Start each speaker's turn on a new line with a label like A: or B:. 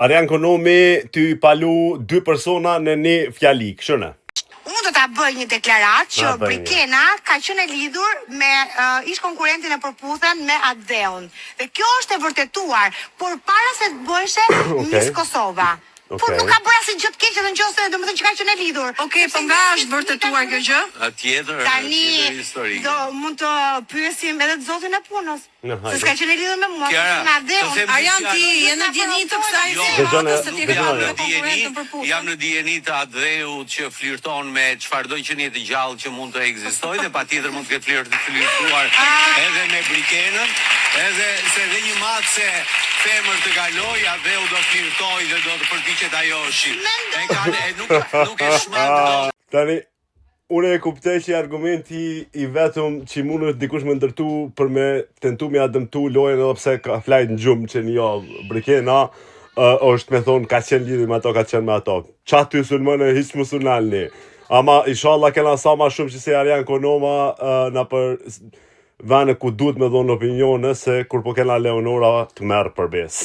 A: Arian Konomi ty palu 2 persona në një fjali, këshënë?
B: Unë do ta bëj një deklaratë që Brikena ka qenë e lidhur me ish konkurrentin e përputhen me Adeon. Dhe kjo është e vërtetuar, por para se të bëheshe Miss Kosova. Por nuk ka bërë asnjë gjë të keqe, nëse domethënë që ka qenë e lidhur.
C: Okej, po nga është vërtetuar kjo gjë?
D: Tjetër histori.
B: Do mund të pyesim edhe të zotin e punës. Se s'ka qenë e lidhur me mua, me Adeon.
C: Arian, ti je në dijeni të kësaj
D: jam në dijeni të Adeut që flirton me çfarëdo që një të gjallë që mund të ekzistojë dhe patjetër mund të ketë flirtuar edhe me Brikenën, edhe se dhe një matse femër të kaloj, Adeu do flirtoj dhe do të përpiqet ajo shi. Nuk e shmend.
A: Tani, unë e kuptoj që argumenti i vetëm që mundet dikush më ndërtu për me tentu me dëmtu lojën edhe pse ka flajt në gjumë që një javë Brikena, është me thonë ka qenë lidhje me ato, ka qenë me ato. Qa ty sulmone hiç më sulnalni. Ama inshallah kena sa ma shumë që se Arian Konoma na për vene ku duhet me dhonë opinione se kur po kena Leonora të merë për besë.